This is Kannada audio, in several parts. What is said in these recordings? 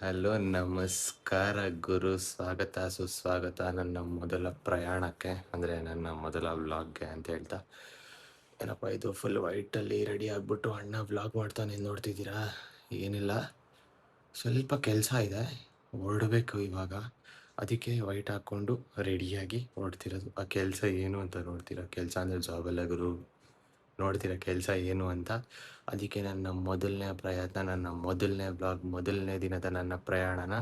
ಹಲೋ ನಮಸ್ಕಾರ ಗುರು, ಸ್ವಾಗತ ಸುಸ್ವಾಗತ ನನ್ನ ಮೊದಲ ಪ್ರಯಾಣಕ್ಕೆ, ಅಂದರೆ ನನ್ನ ಮೊದಲ ವ್ಲಾಗ್ಗೆ ಅಂತ ಹೇಳ್ತಾ. ಏನಪ್ಪ ಇದು ಫುಲ್ ವೈಟಲ್ಲಿ ರೆಡಿ ಆಗಿಬಿಟ್ಟು ಅಣ್ಣ ವ್ಲಾಗ್ ಮಾಡ್ತಾನೆ ನೋಡ್ತಿದ್ದೀರಾ? ಏನಿಲ್ಲ, ಸ್ವಲ್ಪ ಕೆಲಸ ಇದೆ, ಹೊರಡಬೇಕು ಇವಾಗ. ಅದಕ್ಕೆ ವೈಟ್ ಹಾಕ್ಕೊಂಡು ರೆಡಿಯಾಗಿ ಹೊರಡ್ತಿರೋದು. ಆ ಕೆಲಸ ಏನು ಅಂತ ನೋಡ್ತೀರಾ? ಕೆಲಸ ಅಂದರೆ ಜಾಬಲ್ಲ ಗುರು, ನೋಡ್ತೀರಾ ಕೆಲಸ ಏನು ಅಂತ. ಅದಕ್ಕೆ ನನ್ನ ಮೊದಲನೇ ಪ್ರಯತ್ನ, ನನ್ನ ಮೊದಲನೇ ಬ್ಲಾಗ್, ಮೊದಲನೇ ದಿನದ ನನ್ನ ಪ್ರಯಾಣನ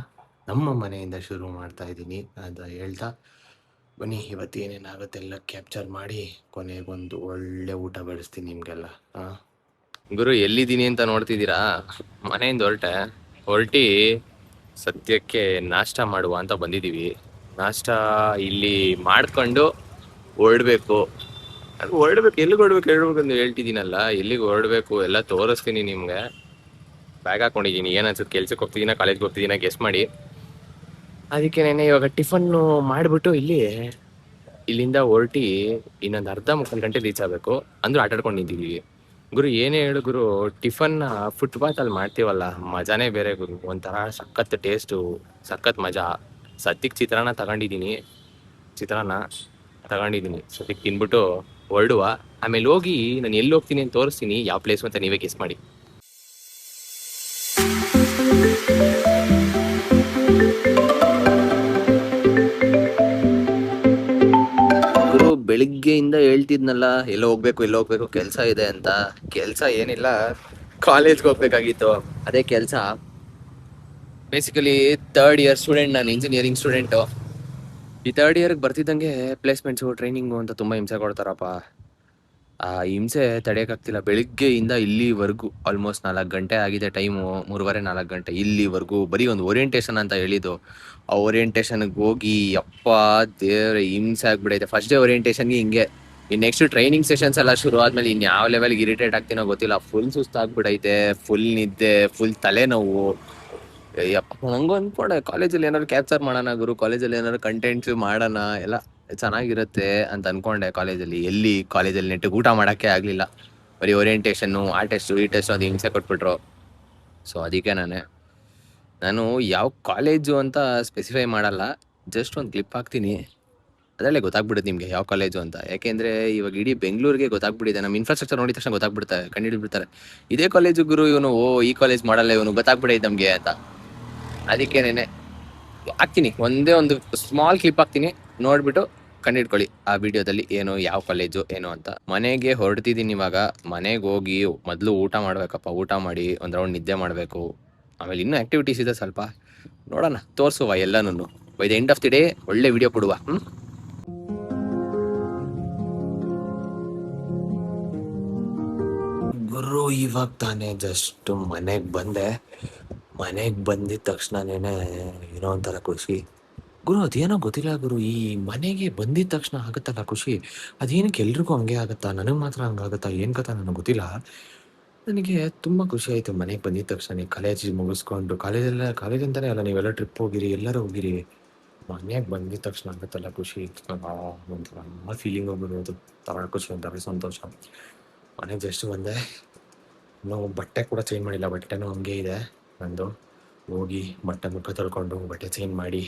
ನಮ್ಮ ಮನೆಯಿಂದ ಶುರು ಮಾಡ್ತಾ ಇದ್ದೀನಿ ಅಂತ ಹೇಳ್ತಾ, ಬನ್ನಿ ಇವತ್ತು ಏನೇನಾಗುತ್ತೆ ಎಲ್ಲ ಕ್ಯಾಪ್ಚರ್ ಮಾಡಿ ಕೊನೆಗೊಂದು ಒಳ್ಳೆ ಊಟ ಬಡಿಸ್ತೀನಿ ನಿಮಗೆಲ್ಲ. ಗುರು ಎಲ್ಲಿದ್ದೀನಿ ಅಂತ ನೋಡ್ತಿದ್ದೀರಾ? ಮನೆಯಿಂದ ಹೊರಟಿ ಸದ್ಯಕ್ಕೆ ನಾಷ್ಟ ಮಾಡುವ ಅಂತ ಬಂದಿದ್ದೀವಿ. ನಾಷ್ಟ ಇಲ್ಲಿ ಮಾಡ್ಕೊಂಡು ಹೊರಡ್ಬೇಕು. ಎಲ್ಲಿಗೆ ಹೊರಡ್ಬೇಕು ಅಂತ ಹೇಳ್ತಿದ್ದೀನಲ್ಲ, ಎಲ್ಲಿಗೆ ಹೊರಡ್ಬೇಕು ಎಲ್ಲ ತೋರಿಸ್ತೀನಿ ನಿಮ್ಗೆ. ಬ್ಯಾಗ್ ಹಾಕೊಂಡಿದ್ದೀನಿ, ಏನನ್ಸುತ್ತೆ ಕೆಲ್ಸಕ್ಕೆ ಹೋಗ್ತಿದ್ದೀನ ಕಾಲೇಜ್ಗೆ ಹೋಗ್ತಿದ್ದೀನ ಗೆಸ್ ಮಾಡಿ. ಅದಕ್ಕೆ ನೆನೆ ಇವಾಗ ಟಿಫನ್ನು ಮಾಡಿಬಿಟ್ಟು ಇಲ್ಲಿಂದ ಹೊರಟಿ ಇನ್ನೊಂದು ಅರ್ಧ ಮುಕ್ಕಾಲು ಗಂಟೆ ರೀಚ್ ಆಗಬೇಕು. ಅಂದ್ರೂ ಆಟಾಡ್ಕೊಂಡು ನಿಂತಿದ್ದೀವಿ ಗುರು. ಏನೇ ಹೇಳು ಗುರು, ಟಿಫನ್ನ ಫುಟ್ಪಾತಲ್ಲಿ ಮಾಡ್ತೀವಲ್ಲ, ಮಜಾನೇ ಬೇರೆ ಗುರು. ಒಂಥರ ಸಖತ್ ಟೇಸ್ಟು, ಸಖತ್ ಮಜಾ. ಸದ್ಯಕ್ಕೆ ಚಿತ್ರಾನ್ನ ತಗೊಂಡಿದ್ದೀನಿ ಸದ್ಯಕ್ಕೆ ತಿನ್ಬಿಟ್ಟು ಹೊರಡುವ. ಆಮೇಲೆ ಹೋಗಿ ನಾನು ಎಲ್ಲಿ ಹೋಗ್ತೀನಿ ಅಂತ ತೋರಿಸ್ತೀನಿ, ಯಾವ ಪ್ಲೇಸ್ ಅಂತ ನೀವೇ ಗೆಸ್ ಮಾಡಿ. ಗುರು ಬೆಳಿಗ್ಗೆಯಿಂದ ಹೇಳ್ತಿದ್ನಲ್ಲ ಎಲ್ಲೋ ಹೋಗ್ಬೇಕು ಕೆಲಸ ಇದೆ ಅಂತ. ಕೆಲಸ ಏನಿಲ್ಲ, ಕಾಲೇಜ್ಗೆ ಹೋಗ್ಬೇಕಾಗಿತ್ತು, ಅದೇ ಕೆಲಸ. ಬೇಸಿಕಲಿ ಥರ್ಡ್ ಇಯರ್ ಸ್ಟೂಡೆಂಟ್, ನಾನು ಇಂಜಿನಿಯರಿಂಗ್ ಸ್ಟೂಡೆಂಟು. ಈ ಥರ್ಡ್ ಇಯರ್ಗೆ ಬರ್ತಿದ್ದಂಗೆ ಪ್ಲೇಸ್ಮೆಂಟ್ಸು ಟ್ರೈನಿಂಗು ಅಂತ ತುಂಬ ಹಿಂಸೆ ಕೊಡ್ತಾರಪ್ಪ. ಆ ಹಿಂಸೆ ತಡೆಯೋಕ್ಕಾಗ್ತಿಲ್ಲ. ಬೆಳಿಗ್ಗೆಯಿಂದ ಇಲ್ಲಿವರೆಗೂ ಆಲ್ಮೋಸ್ಟ್ 4 ಗಂಟೆ ಆಗಿದೆ ಟೈಮು, 3:30-4 ಗಂಟೆ. ಇಲ್ಲಿವರೆಗೂ ಬರೀ ಒಂದು ಓರಿಯೆಂಟೇಷನ್ ಅಂತ ಹೇಳಿದ್ದು. ಆ ಓರಿಯೆಂಟೇಷನ್ಗೆ ಹೋಗಿ ಅಪ್ಪ ದೇವ್ರೆ ಹಿಂಸೆ ಆಗ್ಬಿಡೈತೆ. ಫಸ್ಟ್ ಡೇ ಓರಿಯೆಂಟೇಷನ್ಗೆ ಹಿಂಗೆ. ಇನ್ನು ನೆಕ್ಸ್ಟ್ ಟ್ರೈನಿಂಗ್ ಸೆಷನ್ಸ್ ಎಲ್ಲ ಶುರು ಆದ್ಮೇಲೆ ಇನ್ಯಾವ ಲೆವೆಲ್ಗೆ ಇರಿಟೇಟ್ ಆಗ್ತೀನೋ ಗೊತ್ತಿಲ್ಲ. ಫುಲ್ ಸುಸ್ತಾಗ್ಬಿಡೈತೆ, ಫುಲ್ ನಿದ್ದೆ, ಫುಲ್ ತಲೆನೋವು. ಯಪ್ಪ ನಂಗೂ ಅನ್ಕೊಂಡೆ ಕಾಲೇಜಲ್ಲಿ ಏನಾದ್ರು ಕ್ಯಾಪ್ಚರ್ ಮಾಡೋಣ ಗುರು, ಕಾಲೇಜಲ್ಲಿ ಏನಾದ್ರು ಕಂಟೆಂಟ್ಸ್ ಮಾಡೋಣ, ಎಲ್ಲ ಚೆನ್ನಾಗಿರುತ್ತೆ ಅಂತ ಅನ್ಕೊಂಡೆ. ಕಾಲೇಜಲ್ಲಿ ನೆಟ್ಟಿಗೆ ಊಟ ಮಾಡೋಕ್ಕೆ ಆಗಲಿಲ್ಲ. ಬರೀ ಓರಿಯೆಂಟೇಷನ್ನು, ಆ ಟೆಸ್ಟು ಈ ಟೆಸ್ಟು ಅದು ಹಿಂಸೆ ಕೊಟ್ಬಿಟ್ರು. ಸೊ ಅದಕ್ಕೆ ನಾನು ಯಾವ ಕಾಲೇಜು ಅಂತ ಸ್ಪೆಸಿಫೈ ಮಾಡಲ್ಲ, ಜಸ್ಟ್ ಒಂದು ಕ್ಲಿಪ್ ಹಾಕ್ತೀನಿ, ಅದರಲ್ಲೇ ಗೊತ್ತಾಗ್ಬಿಡುತ್ತೆ ನಿಮಗೆ ಯಾವ ಕಾಲೇಜು ಅಂತ. ಯಾಕೆಂದರೆ ಇವಾಗ ಇಡೀ ಬೆಂಗಳೂರಿಗೆ ಗೊತ್ತಾಗ್ಬಿಟ್ಟಿದೆ. ನಮ್ಮ ಇನ್ಫ್ರಾಸ್ಟ್ರಕ್ಚರ್ ನೋಡಿದ ತಕ್ಷಣ ಗೊತ್ತಾಗ್ಬಿಡ್ತಾರೆ, ಕಂಡುಹಿಡಿದ್ಬಿಡ್ತಾರೆ ಇದೇ ಕಾಲೇಜು ಗುರು ಇವನು, ಈ ಕಾಲೇಜ್ ಮಾಡಲ್ಲ ಇವನು, ಗೊತ್ತಾಗ್ಬಿಡೈತೆ ನಮಗೆ ಅಂತ. ಅದಕ್ಕೇನೆ ಹಾಕ್ತೀನಿ, ಒಂದೇ ಒಂದು ಸ್ಮಾಲ್ ಕ್ಲಿಪ್ ಹಾಕ್ತೀನಿ, ನೋಡ್ಬಿಟ್ಟು ಕಂಡಿಡ್ಕೊಳ್ಳಿ ಆ ವಿಡಿಯೋದಲ್ಲಿ ಏನು ಯಾವ ಕಾಲೇಜು ಏನು ಅಂತ. ಮನೆಗೆ ಹೊರಡ್ತಿದ್ದೀನಿ ಇವಾಗ. ಮನೆಗೆ ಹೋಗಿ ಮೊದಲು ಊಟ ಮಾಡ್ಬೇಕಪ್ಪ, ಊಟ ಮಾಡಿ ಒಂದು ರೌಂಡ್ ನಿದ್ದೆ ಮಾಡಬೇಕು. ಆಮೇಲೆ ಇನ್ನೂ ಆ್ಯಕ್ಟಿವಿಟೀಸ್ ಇದೆ ಸ್ವಲ್ಪ, ನೋಡೋಣ, ತೋರಿಸುವ ಎಲ್ಲನೂ. By the end of the day ಒಳ್ಳೆ ವಿಡಿಯೋ ಕೊಡುವ. ಗುರು ಇವಾಗ ತಾನೇ ಜಸ್ಟ್ ಮನೆಗೆ ಬಂದಿದ ತಕ್ಷಣನೇ ಏನೋ ಒಂಥರ ಖುಷಿ ಗುರು. ಅದೇನೋ ಗೊತ್ತಿಲ್ಲ ಗುರು, ಈ ಮನೆಗೆ ಬಂದಿದ ತಕ್ಷಣ ಆಗುತ್ತಲ್ಲ ಖುಷಿ, ಅದೇನಕ್ಕೆ ಎಲ್ರಿಗೂ ಹಂಗೆ ಆಗುತ್ತಾ, ನನಗೆ ಮಾತ್ರ ಹಂಗಾಗುತ್ತಾ ಏನು ಕಥೆ ನನಗೆ ಗೊತ್ತಿಲ್ಲ. ನನಗೆ ತುಂಬ ಖುಷಿ ಆಯಿತು ಮನೆಗೆ ಬಂದಿದ ತಕ್ಷಣ. ಕಾಲೇಜ್ ಮುಗಿಸ್ಕೊಂಡು, ಕಾಲೇಜ್ ಅಂತಲೇ ಅಲ್ಲ, ನೀವೆಲ್ಲ ಟ್ರಿಪ್ ಹೋಗಿರಿ, ಎಲ್ಲರೂ ಹೋಗಿರಿ, ಮನೆಗೆ ಬಂದಿದ ತಕ್ಷಣ ಆಗುತ್ತಲ್ಲ ಖುಷಿ. ಒಂಥರ ಫೀಲಿಂಗ್ ಹೋಗ್ಬಿಡೋದು, ಥರ ಖುಷಿ, ಒಂಥರ ಸಂತೋಷ. ಮನೆಗೆ ಜಸ್ಟ್ ಬಂದೆ, ನಾವು ಬಟ್ಟೆ ಕೂಡ ಚೇಂಜ್ ಮಾಡಿಲ್ಲ, ಬಟ್ಟೆನೂ ಹಂಗೆ ಇದೆ ನಂದು. ಹೋಗಿ ಬಟ್ಟೆ ಮುಖ ತೊಳ್ಕೊಂಡು ಬಟ್ಟೆ ಚೇಂಜ್ ಮಾಡಿ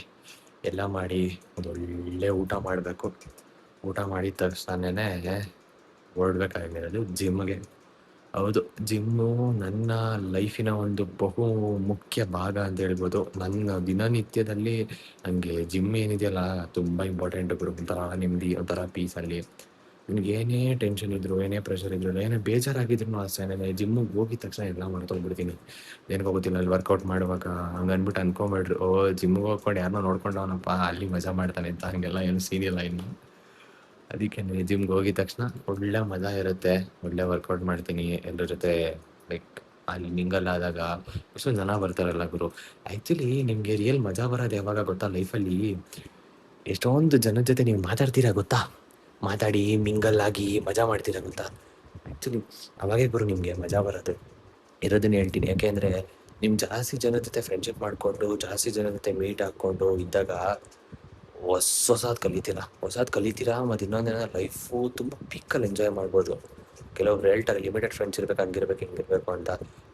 ಎಲ್ಲ ಮಾಡಿ ಒಂದೊಳ್ಳೆ ಊಟ ಮಾಡಬೇಕು. ಊಟ ಮಾಡಿದ ತಕ್ಷಣನೇ ಹೊರಡ್ಬೇಕಾಗಿರೋದು ಜಿಮ್ಗೆ. ಹೌದು, ಜಿಮ್ಮು ನನ್ನ ಲೈಫಿನ ಒಂದು ಬಹು ಮುಖ್ಯ ಭಾಗ ಅಂತ ಹೇಳ್ಬೋದು. ನನ್ನ ದಿನನಿತ್ಯದಲ್ಲಿ ನನಗೆ ಜಿಮ್ ಏನಿದೆಯಲ್ಲ ತುಂಬ ಇಂಪಾರ್ಟೆಂಟ್ ಗುರು. ಒಂಥರ ನೆಮ್ಮದಿ, ಒಂಥರ ಪೀಸಲ್ಲಿ. ನಿಮ್ಗೆ ಏನೇ ಟೆನ್ಷನ್ ಇದ್ರು, ಏನೇ ಪ್ರೆಷರ್ ಇದ್ರು, ಏನೇ ಬೇಜಾರಾಗಿದ್ರು ಅಷ್ಟೇನೆ, ಜಿಮ್ಮಿಗೆ ಹೋಗಿದ ತಕ್ಷಣ ಎಲ್ಲ ಮಾಡ್ಕೊಂಡ್ಬಿಡ್ತೀನಿ. ಏನಕ್ಕೆ ಗೊತ್ತಿಲ್ಲ, ಅಲ್ಲಿ ವರ್ಕೌಟ್ ಮಾಡುವಾಗ ಹಂಗೆ ಅಂದ್ಬಿಟ್ಟು ಅನ್ಕೊಂಬೇಡ್ರಿ, ಜಿಮ್ಮಿಗೆ ಹೋಗ್ಕೊಂಡು ಯಾರನ್ನೋ ನೋಡ್ಕೊಂಡವನಪ್ಪ ಅಲ್ಲಿ ಮಜಾ ಮಾಡ್ತಾನೆ ಅಂತ, ಹಂಗೆಲ್ಲ ಏನು ಸೀನ್ ಇಲ್ಲ ಇನ್ನು. ಅದಕ್ಕೆ ಜಿಮ್ಗೆ ಹೋಗಿದ ತಕ್ಷಣ ಒಳ್ಳೆ ಮಜಾ ಇರುತ್ತೆ, ಒಳ್ಳೆ ವರ್ಕೌಟ್ ಮಾಡ್ತೀನಿ ಎಲ್ಲರ ಜೊತೆ. ಲೈಕ್ ಅಲ್ಲಿ ಮಿಂಗಲ್ ಆದಾಗ ಎಷ್ಟೊಂದು ಜನ ಬರ್ತಾರಲ್ಲ ಗುರು. ಆ್ಯಕ್ಚುಲಿ ನಿಮಗೆ ರಿಯಲ್ ಮಜಾ ಬರೋದು ಯಾವಾಗ ಗೊತ್ತಾ ಲೈಫಲ್ಲಿ? ಎಷ್ಟೊಂದು ಜನದ ಜೊತೆ ನೀವು ಮಾತಾಡ್ತೀರಾ ಗೊತ್ತಾ, ಮಾತಾಡಿ ಮಿಂಗಲ್ ಆಗಿ ಮಜಾ ಮಾಡ್ತೀರಾ ಗೊತ್ತಾ. ಆ್ಯಕ್ಚುಲಿ ಅವಾಗೇ ಗುರು ನಿಮಗೆ ಮಜಾ ಬರೋದು. ಇರೋದನ್ನ ಹೇಳ್ತೀನಿ, ಯಾಕೆಂದರೆ ನಿಮ್ಮ ಜಾಸ್ತಿ ಜನದ ಜೊತೆ ಫ್ರೆಂಡ್ಶಿಪ್ ಮಾಡಿಕೊಂಡು, ಜಾಸ್ತಿ ಜನದ ಜೊತೆ ಮೀಟ್ ಹಾಕ್ಕೊಂಡು ಇದ್ದಾಗ ಹೊಸದು ಕಲಿತೀರಾ. ಮತ್ತು ಇನ್ನೊಂದೇನೋ ಲೈಫು ತುಂಬ ಪೀಕಲ್ಲಿ ಎಂಜಾಯ್ ಮಾಡ್ಬೋದು. ಕೆಲವ್ರು ಹೇಳ್ತಾರೆ ಲಿಮಿಟೆಡ್ ಫ್ರೆಂಡ್ಸ್ ಇರ್ಬೇಕು, ಹಂಗಿರ್ಬೇಕು ಹಿಂಗಿರ್ಬೇಕು ಅಂತ.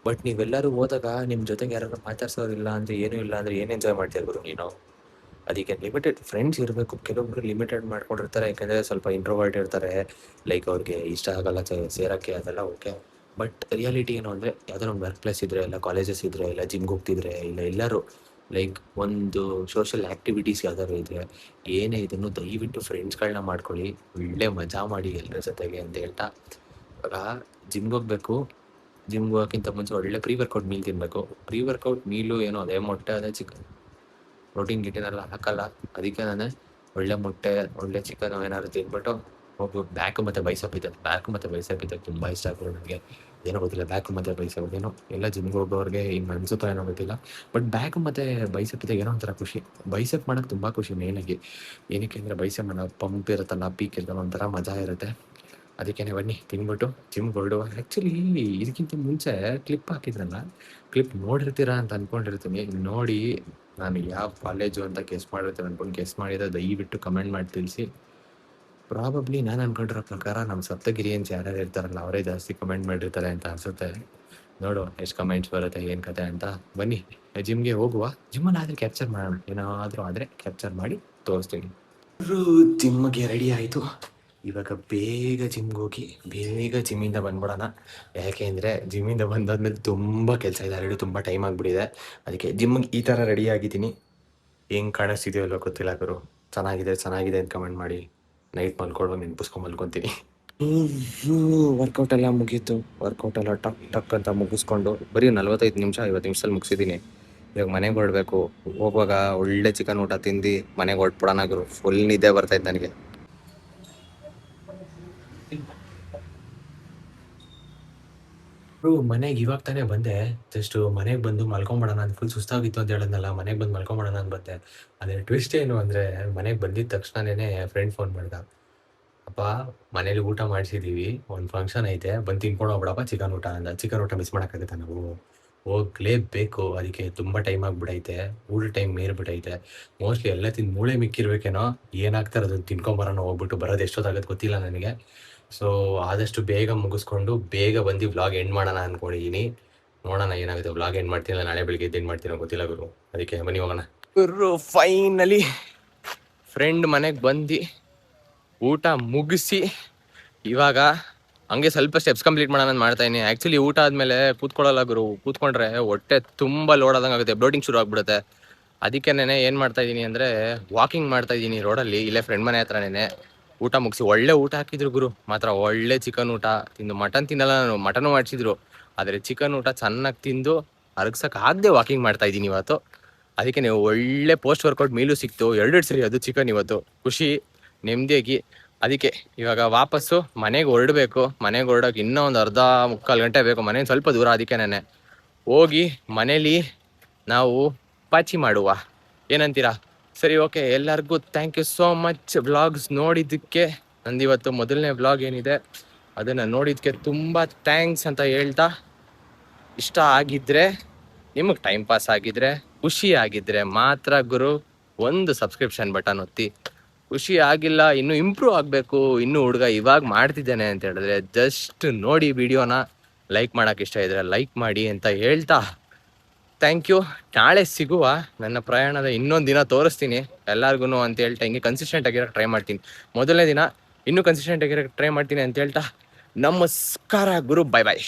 ಬಟ್ ನೀವೆಲ್ಲರೂ ಹೋದಾಗ ನಿಮ್ಮ ಜೊತೆಗೆ ಯಾರಾದ್ರು ಮಾತಾಡ್ಸೋರಿಲ್ಲ ಅಂದರೆ, ಏನೂ ಇಲ್ಲ ಅಂದರೆ ಏನು ಎಂಜಾಯ್ ಮಾಡ್ತೀಯ ಗುರು ನೀನು? ಅದಕ್ಕೆ ಲಿಮಿಟೆಡ್ ಫ್ರೆಂಡ್ಸ್ ಇರಬೇಕು. ಕೆಲವೊಬ್ರು ಲಿಮಿಟೆಡ್ ಮಾಡ್ಕೊಂಡಿರ್ತಾರೆ, ಯಾಕಂದರೆ ಸ್ವಲ್ಪ ಇಂಟ್ರೋವರ್ಟ್ ಇರ್ತಾರೆ, ಲೈಕ್ ಅವ್ರಿಗೆ ಇಷ್ಟ ಆಗಲ್ಲ ಸೇರೋಕ್ಕೆ, ಅದೆಲ್ಲ ಓಕೆ. ಬಟ್ ರಿಯಾಲಿಟಿ ಏನು ಅಂದರೆ, ಯಾವುದೋ ಒಂದು ವರ್ಕ್ ಪ್ಲೇಸ್ ಇದ್ದರೆ, ಇಲ್ಲ ಕಾಲೇಜಸ್ ಇದ್ದರೆ, ಇಲ್ಲ ಜಿಮ್ಗೆ ಹೋಗ್ತಿದ್ರೆ, ಇಲ್ಲ ಎಲ್ಲರೂ ಲೈಕ್ ಒಂದು ಸೋಷಿಯಲ್ ಆ್ಯಕ್ಟಿವಿಟೀಸ್ ಯಾವ್ದಾದ್ರು ಇದ್ದರೆ, ಏನೇ ಇದನ್ನು ದಯವಿಟ್ಟು ಫ್ರೆಂಡ್ಸ್ಗಳನ್ನ ಮಾಡ್ಕೊಳ್ಳಿ, ಒಳ್ಳೆ ಮಜಾ ಮಾಡಿ ಎಲ್ಲರ ಜೊತೆಗೆ ಅಂತ ಹೇಳ್ತಾ, ಇವಾಗ ಜಿಮ್ಗೆ ಹೋಗಬೇಕು. ಜಿಮ್ಗೆ ಹೋಗೋಕ್ಕಿಂತ ಮುಂಚೆ ಒಳ್ಳೆ ಪ್ರೀ ವರ್ಕೌಟ್ ಮೀಲ್ ತಿನ್ನಬೇಕು. ಪ್ರೀ ವರ್ಕೌಟ್ ಮೀಲು ಏನೋ ಅದೇ ಮೊಟ್ಟೆ, ಅದೇ ಚಿಕನ್, ಪ್ರೋಟೀನ್ ಗಿಟೀನೆಲ್ಲ ಹಾಕಲ್ಲ. ಅದಕ್ಕೆ ನಾನು ಒಳ್ಳೆ ಮೊಟ್ಟೆ, ಒಳ್ಳೆ ಚಿಕನ್ ಏನಾದ್ರು ತಿಂದ್ಬಿಟ್ಟು ಹೋಗ್ಬಿಟ್ಟು ಬ್ಯಾಕು ಮತ್ತು ಬೈಸಪ್ ಇದೆ. ಬ್ಯಾಕು ಮತ್ತು ಬೈಸಪ್ ಇದೆ ತುಂಬ ಇಷ್ಟ ಆಗ್ಬೋದು ನನಗೆ. ಏನೋ ಗೊತ್ತಿಲ್ಲ, ಬ್ಯಾಕು ಮತ್ತು ಬೈಸಪ್ ಏನೋ ಎಲ್ಲ ಜಿಮ್ಗೆ ಹೋಗೋರಿಗೆ ಹಿಂಗೆ ಅನ್ಸುತ್ತೋ ಏನೋ ಗೊತ್ತಿಲ್ಲ. ಬಟ್ ಬ್ಯಾಕು ಮತ್ತು ಬೈಸಪ್ ಇದೆ ಏನೋ ಒಂಥರ ಖುಷಿ. ಬೈಸಪ್ ಮಾಡೋಕ್ಕೆ ತುಂಬ ಖುಷಿ ಮೇಯ್ನಾಗಿ. ಏನಕ್ಕೆ ಅಂದರೆ ಬೈಸಪ್ ಮಾಡೋ ಪಂಪ್ ಇರುತ್ತಲ್ಲ, ಪೀಕ್ ಇರ್ತಲ್ಲ, ಒಂಥರ ಮಜಾ ಇರುತ್ತೆ. ಅದಕ್ಕೆ ಬನ್ನಿ ತಿಂದ್ಬಿಟ್ಟು ಜಿಮ್ಗೆ ಹೊರಡುವ. ಆ್ಯಕ್ಚುಲಿ ಇದಕ್ಕಿಂತ ಮುಂಚೆ ಕ್ಲಿಪ್ ಹಾಕಿದ್ರಲ್ಲ, ಕ್ಲಿಪ್ ನೋಡಿರ್ತೀರಾ ಅಂತ ಅಂದ್ಕೊಂಡಿರ್ತೀನಿ. ನೋಡಿ ನಾನು ಯಾವ ಕಾಲೇಜು ಅಂತ ಗೆಸ್ ಮಾಡಿರ್ತೀನಿ ಅಂದ್ಕೊಂಡು, ಗೆಸ್ ಮಾಡಿದ್ರೆ ದಯವಿಟ್ಟು ಕಮೆಂಟ್ ಮಾಡಿ ತಿಳಿಸಿ. ಪ್ರಾಬಬ್ಲಿ ನಾನು ಅಂದ್ಕೊಂಡಿರೋ ಪ್ರಕಾರ ನಮ್ಮ ಸಪ್ತಗಿರಿಯನ್ಸ್ ಯಾರ್ಯಾರು ಇರ್ತಾರಲ್ಲ ಅವರೇ ಜಾಸ್ತಿ ಕಮೆಂಟ್ ಮಾಡಿರ್ತಾರೆ ಅಂತ ಅನಿಸುತ್ತೆ. ನೋಡು ಎಷ್ಟು ಕಮೆಂಟ್ಸ್ ಬರುತ್ತೆ, ಏನು ಕತೆ ಅಂತ. ಬನ್ನಿ ಜಿಮ್ಗೆ ಹೋಗುವ. ಜಿಮ್ಮಲ್ಲಿ ಆದರೆ ಕ್ಯಾಪ್ಚರ್ ಮಾಡೋಣ, ಏನಾದರೂ ಆದರೆ ಕ್ಯಾಪ್ಚರ್ ಮಾಡಿ ತೋರಿಸ್ತೀನಿ. ಜಿಮ್ಗೆ ರೆಡಿ ಆಯಿತು. ಇವಾಗ ಬೇಗ ಜಿಮ್ಗೆ ಹೋಗಿ ಬೇಗ ಜಿಮ್ಮಿಂದ ಬಂದ್ಬಿಡೋಣ. ಯಾಕೆ ಅಂದರೆ ಜಿಮ್ಮಿಂದ ಬಂದಾದ್ಮೇಲೆ ತುಂಬ ಕೆಲಸ ಇದೆ, ಆಲ್ರೆಡಿ ತುಂಬ ಟೈಮ್ ಆಗಿಬಿಟ್ಟಿದೆ. ಅದಕ್ಕೆ ಜಿಮ್ಗೆ ಈ ಥರ ರೆಡಿ ಆಗಿದ್ದೀನಿ. ಹೆಂಗೆ ಕಾಣಿಸ್ತಿದೆಯೋ ಅಲ್ಲೋ ಗೊತ್ತಿಲ್ಲ ಗುರು. ಚೆನ್ನಾಗಿದೆ ಚೆನ್ನಾಗಿದೆ ಅಂತ ಕಮೆಂಟ್ ಮಾಡಿ. ನೈಟ್ ಮಲ್ಕೊಳ್ಳುವಾಗ ನೆನ್ಪಿಸ್ಕೊಂಡು ಮಲ್ಕೊತೀನಿ. ವರ್ಕೌಟ್ ಎಲ್ಲ ಮುಗೀತು. ವರ್ಕೌಟ್ ಎಲ್ಲ ಟಕ್ ಟಕ್ ಅಂತ ಮುಗಿಸ್ಕೊಂಡು ಬರೀ 45 ನಿಮಿಷ 50 ನಿಮಿಷದಲ್ಲಿ ಮುಗಿಸಿದ್ದೀನಿ. ಇವಾಗ ಮನೆಗೆ ಹೊರಡಬೇಕು. ಹೋಗುವಾಗ ಒಳ್ಳೆ ಚಿಕನ್ ಊಟ ತಿಂದು ಮನೆಗೆ ಹೊರಟ್ಬಿಡೋಣ ಗುರು. ಫುಲ್ ನಿದ್ದೆ ಬರ್ತೈತೆ ನನಗೆ. ಮನೆಗೆ ಇವಾಗ ತಾನೇ ಬಂದೆ. ಜಸ್ಟು ಮನೆಗೆ ಬಂದು ಮಲ್ಕೊಂಬಿಡೋಣ ಅಂತ, ಫುಲ್ ಸುಸ್ತಾಗಿತ್ತು ಅಂತ ಹೇಳಿದ್ನಲ್ಲ, ಮನೆಗೆ ಬಂದು ಮಲ್ಕೊಂಬಿಡೋಣ ಅಂತ ಬಂದೆ. ಅದೇ ಟ್ವಿಸ್ಟ್ ಏನು ಅಂದರೆ, ಮನೆಗೆ ಬಂದಿದ್ದ ತಕ್ಷಣನೇ ಫ್ರೆಂಡ್ ಫೋನ್ ಮಾಡ್ದ. ಅಪ್ಪ ಮನೇಲಿ ಊಟ ಮಾಡಿಸಿದ್ದೀವಿ, ಒಂದು ಫಂಕ್ಷನ್ ಐತೆ, ಬಂದು ತಿನ್ಕೊಂಡು ಹೋಗ್ಬಿಡಪ್ಪ ಚಿಕನ್ ಊಟ ಅಂದ. ಚಿಕನ್ ಊಟ ಮಿಸ್ ಮಾಡೋಕ್ಕಾಗತ್ತಾ ನಾವು? ಹೋಗಲೇಬೇಕು. ಅದಕ್ಕೆ ತುಂಬ ಟೈಮ್ ಆಗಿಬಿಟ್ಟೈತೆ, ಊಟ ಟೈಮ್ ಮೀರಿಬಿಟ್ಟೈತೆ. ಮೋಸ್ಟ್ಲಿ ಎಲ್ಲ ತಿಂದು ಮೂಳೆ ಮಿಕ್ಕಿರ್ಬೇಕೇನೋ. ಏನಾಗ್ತಾರೆ ಅದನ್ನು ತಿನ್ಕೊಂಬರೋಣ ಹೋಗ್ಬಿಟ್ಟು. ಬರೋದು ಎಷ್ಟೊತ್ತಾಗತ್ತೆ ಗೊತ್ತಿಲ್ಲ ನನಗೆ. ಸೊ ಆದಷ್ಟು ಬೇಗ ಮುಗಿಸ್ಕೊಂಡು ಬೇಗ ಬಂದು ವ್ಲಾಗ್ ಎಂಡ್ ಮಾಡೋಣ ಅಂದ್ಕೊಂಡಿದ್ದೀನಿ. ನೋಡೋಣ ಏನಾಗುತ್ತೆ. ವ್ಲಾಗ್ ಎಂಡ್ ಮಾಡ್ತೀನಲ್ಲ, ನಾಳೆ ಬೆಳಿಗ್ಗೆ ಎದ್ದು ಎಂಡ್ ಮಾಡ್ತೀನೋ ಗೊತ್ತಿಲ್ಲ ಗುರು. ಅದಕ್ಕೆ ಬನ್ನಿ ಹೋಗೋಣ ಗುರು. ಫೈನಲಿ ಫ್ರೆಂಡ್ ಮನೆಗೆ ಬಂದು ಊಟ ಮುಗಿಸಿ ಇವಾಗ ಹಂಗೆ ಸ್ವಲ್ಪ ಸ್ಟೆಪ್ಸ್ ಕಂಪ್ಲೀಟ್ ಮಾಡೋಣ ಅಂತ ಮಾಡ್ತಾಯಿದ್ದೀನಿ. ಆ್ಯಕ್ಚುಲಿ ಊಟ ಆದಮೇಲೆ ಕೂತ್ಕೊಳ್ಳಲ್ಲ ಗುರು. ಕೂತ್ಕೊಂಡ್ರೆ ಹೊಟ್ಟೆ ತುಂಬ ಲೋಡ್ ಆದಂಗೆ ಆಗುತ್ತೆ, ಬ್ಲೋಟಿಂಗ್ ಶುರು ಆಗಿಬಿಡುತ್ತೆ. ಅದಕ್ಕೇನೆ ಏನು ಮಾಡ್ತಾಯಿದ್ದೀನಿ ಅಂದರೆ, ವಾಕಿಂಗ್ ಮಾಡ್ತಾಯಿದ್ದೀನಿ ರೋಡಲ್ಲಿ, ಇಲ್ಲೇ ಫ್ರೆಂಡ್ ಮನೆ ಹತ್ರನೇ. ಊಟ ಮುಗಿಸಿ ಒಳ್ಳೆ ಊಟ ಹಾಕಿದ್ರು ಗುರು. ಮಾತ್ರ ಒಳ್ಳೆ ಚಿಕನ್ ಊಟ ತಿಂದು. ಮಟನ್ ತಿನ್ನಲ್ಲ ನಾನು, ಮಟನು ಮಾಡಿಸಿದ್ರು. ಆದರೆ ಚಿಕನ್ ಊಟ ಚೆನ್ನಾಗಿ ತಿಂದು ಅರಗ್ಸೋಕ್ಕಾಗದೆ ವಾಕಿಂಗ್ ಮಾಡ್ತಾಯಿದ್ದೀನಿ ಇವತ್ತು. ಅದಕ್ಕೆ ನೀವು ಒಳ್ಳೆ ಪೋಸ್ಟ್ ವರ್ಕೌಟ್ ಮೀಲು ಸಿಕ್ತು, 2 ಸರಿ ಅದು ಚಿಕನ್ ಇವತ್ತು. ಖುಷಿ ನೆಮ್ಮದಿಯಾಗಿ. ಅದಕ್ಕೆ ಇವಾಗ ವಾಪಸ್ಸು ಮನೆಗೆ ಹೊರಡಬೇಕು. ಮನೆಗೆ ಹೊರಡೋಕೆ ಇನ್ನೂ ಒಂದು ಅರ್ಧ ಮುಕ್ಕಾಲು ಗಂಟೆ ಬೇಕು. ಮನೆಯಿಂದ ಸ್ವಲ್ಪ ದೂರ. ಅದಕ್ಕೆ ನಾನು ಹೋಗಿ ಮನೇಲಿ ನಾವು ಪಾಚಿ ಮಾಡುವ, ಏನಂತೀರಾ? ಸರಿ, ಓಕೆ. ಎಲ್ಲರಿಗೂ thank you so much vlogs ನೋಡಿದ್ದಕ್ಕೆ. ನಂದಿವತ್ತು ಮೊದಲನೇ ವ್ಲಾಗ್ ಏನಿದೆ ಅದನ್ನು ನೋಡಿದ್ದಕ್ಕೆ ತುಂಬ ಥ್ಯಾಂಕ್ಸ್ ಅಂತ ಹೇಳ್ತಾ, ಇಷ್ಟ ಆಗಿದ್ದರೆ, ನಿಮಗೆ ಟೈಮ್ ಪಾಸ್ ಆಗಿದ್ದರೆ, ಖುಷಿ ಆಗಿದ್ದರೆ ಮಾತ್ರ ಗುರು ಒಂದು ಸಬ್ಸ್ಕ್ರಿಪ್ಷನ್ ಬಟನ್ ಒತ್ತಿ. ಖುಷಿ ಆಗಿಲ್ಲ, ಇನ್ನೂ ಇಂಪ್ರೂವ್ ಆಗಬೇಕು, ಇನ್ನೂ ಹುಡುಗ ಇವಾಗ ಮಾಡ್ತಿದ್ದೇನೆ ಅಂತ ಹೇಳಿದ್ರೆ ಜಸ್ಟ್ ನೋಡಿ ವಿಡಿಯೋನ. ಲೈಕ್ ಮಾಡೋಕೆ ಇಷ್ಟ ಇದ್ದರೆ ಲೈಕ್ ಮಾಡಿ ಅಂತ ಹೇಳ್ತಾ ಥ್ಯಾಂಕ್ ಯು. ನಾಳೆ ಸಿಗುವ. ನನ್ನ ಪ್ರಯಾಣದ ಇನ್ನೊಂದು ದಿನ ತೋರಿಸ್ತೀನಿ ಎಲ್ಲರಿಗೂ ಅಂತ ಹೇಳ್ತಾ, ಹಿಂಗೆ ಕನ್ಸಿಸ್ಟೆಂಟ್ ಆಗಿರೋಕ್ಕೆ ಟ್ರೈ ಮಾಡ್ತೀನಿ. ಮೊದಲನೇ ದಿನ ಇನ್ನೂ ಕನ್ಸಿಸ್ಟೆಂಟ್ ಆಗಿರೋಕ್ಕೆ ಟ್ರೈ ಮಾಡ್ತೀನಿ ಅಂತ ಹೇಳ್ತಾ, ನಮಸ್ಕಾರ ಗುರು. ಬಾಯ್ ಬಾಯ್.